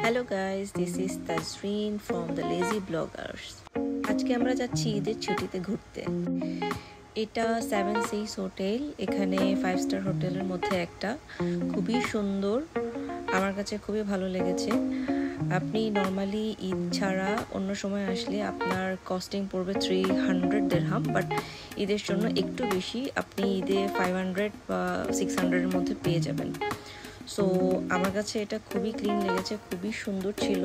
Hello guys, this is Tazreen from the Lazy Bloggers. আজকে আমরা যাচ্ছি ঈদের ছুটিতে ঘুরতে। এটা 7 Seas হোটেল, এখানে 5 স্টার হোটেলের মধ্যে একটা, খুবই সুন্দর, আমার কাছে খুবই ভালো লেগেছে। আপনি নরমালি ঈদ ছাড়া অন্য সময় আসলে আপনার কস্টিং পড়বে 300 দিরহাম, বাট ঈদের জন্য একটু বেশি, আপনি ঈদে 500 বা 600 এর মধ্যে পেয়ে যাবেন। সো আমার কাছে এটা খুবই ক্লিন লেগেছে, খুবই সুন্দর ছিল।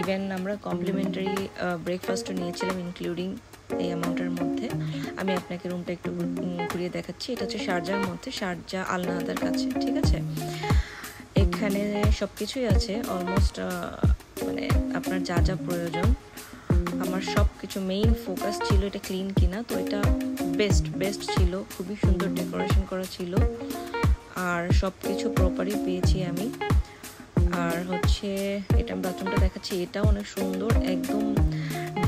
ইভেন আমরা কমপ্লিমেন্টারি ব্রেকফাস্টও নিয়েছিলাম ইনক্লুডিং এই অ্যামাউন্টের মধ্যে। আমি আপনাকে রুমটা একটু ঘুরিয়ে দেখাচ্ছি। এটা হচ্ছে শারজার মধ্যে, শারজা আল নাহাদার কাছে, ঠিক আছে। এখানে সব কিছুই আছে অলমোস্ট, মানে আপনার যা যা প্রয়োজন। আমার সব কিছু মেইন ফোকাস ছিল এটা ক্লিন কিনা, তো এটা বেস্ট ছিল, খুবই সুন্দর ডেকোরেশন করা ছিল, আর সব কিছু প্রপারই পেয়েছি আমি। আর হচ্ছে এটা বাথরুমটা দেখাচ্ছি, এটাও অনেক সুন্দর, একদম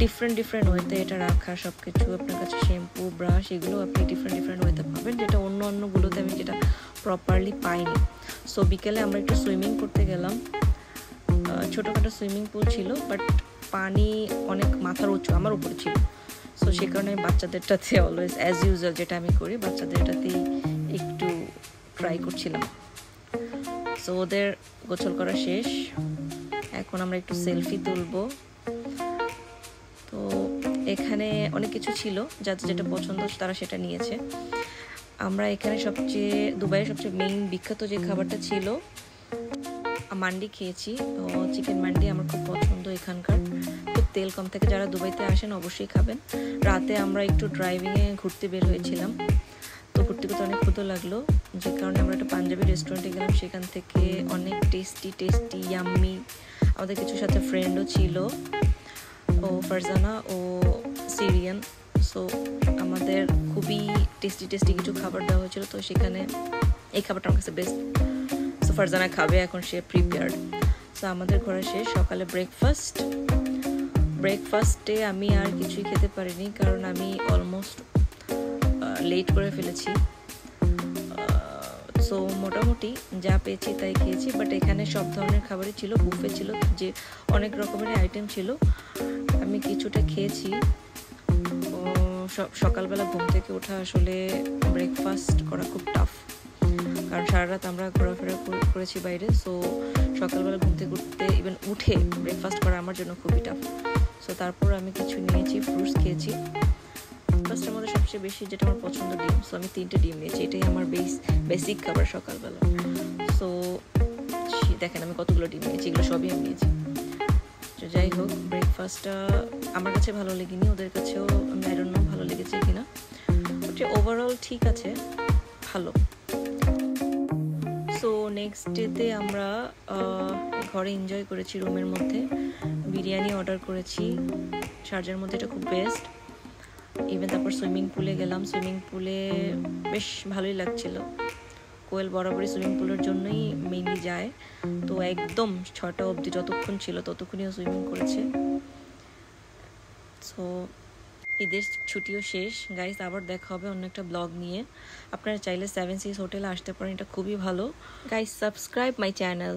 ডিফারেন্ট ওয়েতে এটা রাখা। সব কিছু আপনার কাছে শ্যাম্পু, ব্রাশ, এগুলো আপনি ডিফারেন্ট ওয়েতে পাবেন, যেটা অন্যগুলোতে আমি যেটা প্রপারলি পাইনি। সো বিকেলে আমরা একটু সুইমিং করতে গেলাম। ছোটোখাটো সুইমিং পুল ছিল, বাট পানি অনেক মাথার উঁচু, আমার উপরে ছিল। সো সে কারণে বাচ্চাদেরটাতে অলওয়েজ অ্যাজ ইউজুয়াল যেটা আমি করি, বাচ্চাদেরটাতেই একটু ট্রাই করছিলাম। সো ওদের গোসল করা শেষ, এখন আমরা একটু সেলফি তুলবো। তো এখানে অনেক কিছু ছিল, যাদের যেটা পছন্দ তারা সেটা নিয়েছে। আমরা এখানে দুবাইয়ের সবচেয়ে মেইন বিখ্যাত যে খাবারটা ছিল, মান্ডি খেয়েছি। চিকেন মান্ডি আমার খুব পছন্দ এখানকার, খুব তেল কম থাকে। যারা দুবাইতে আসেন অবশ্যই খাবেন। রাতে আমরা একটু ড্রাইভিংয়ে ঘুরতে বের হয়েছিলাম, তো ঘুরতে অনেক ক্ষুধা লাগলো, যে কারণে আমরা একটা পাঞ্জাবি রেস্টুরেন্টে গেলাম। সেখান থেকে অনেক টেস্টি ইয়াম্মি, আমাদের কিছু সাথে ফ্রেন্ডও ছিল, ও ফারজানা ও সিরিয়ান। সো আমাদের খুবই টেস্টি কিছু খাবার দেওয়া হয়েছিল, তো সেখানে এই খাবারটা আমার কাছে বেস্ট। সো ফারজানা খাবে, এখন সে প্রিপেয়ার্ড। সো আমাদের ঘোরা শেষ। সকালে ব্রেকফাস্টে আমি আর কিছুই খেতে পারিনি, কারণ আমি অলমোস্ট লেট করে ফেলেছি। সো মোটামুটি যা পেয়েছি তাই খেয়েছি, বাট এখানে সব ধরনের খাবারই ছিল, বুফে ছিল, যে অনেক রকমের আইটেম ছিল। আমি কিছুটা খেয়েছি। সকালবেলা ঘুম থেকে ওঠা, আসলে ব্রেকফাস্ট করা খুব টাফ, কারণ সারা রাত আমরা ঘোরাফেরা করেছি বাইরে। সো সকালবেলা ঘুম থেকে ইভেন উঠে ব্রেকফাস্ট করা আমার জন্য খুবই টাফ। সো তারপর আমি কিছু নিয়েছি, ফ্রুটস খেয়েছি। ব্রেকফাস্টের মধ্যে সবচেয়ে বেশি যেটা আমার পছন্দ, ডিম। সো আমি 3টে ডিম নিয়েছি, এটাই আমার বেসিক খাবার সকালবেলা। সো দেখেন আমি কতগুলো ডিম নিয়েছি, এগুলো সবই আমি নিয়েছি। তো যাই হোক, ব্রেকফাস্টটা আমার কাছে ভালো লেগেনি, ওদের কাছেও আমি আই ডোন্ট নো ভালো লেগেছে কিনা, বাট ওভারঅল ঠিক আছে, ভালো। সো নেক্সট ডেতে আমরা ঘরে এনজয় করেছি, রুমের মধ্যে বিরিয়ানি অর্ডার করেছি। শারজার মধ্যে এটা খুব বেস্ট। ইভেন তারপর সুইমিং পুলে গেলাম, সুইমিং পুলে বেশ ভালোই লাগছিল। কোয়েল বরাবরই সুইমিং পুলের জন্যই মেইনলি যায়, তো একদম 6টা অবধি যতক্ষণ ছিল ততক্ষণই সুইমিং করেছে। সো ঈদের ছুটিও শেষ গাইস, আবার দেখা হবে অন্য একটা ব্লগ নিয়ে। আপনারা চাইলে 7 Seas হোটেলে আসতে পারেন, এটা খুবই ভালো। Guys subscribe my channel.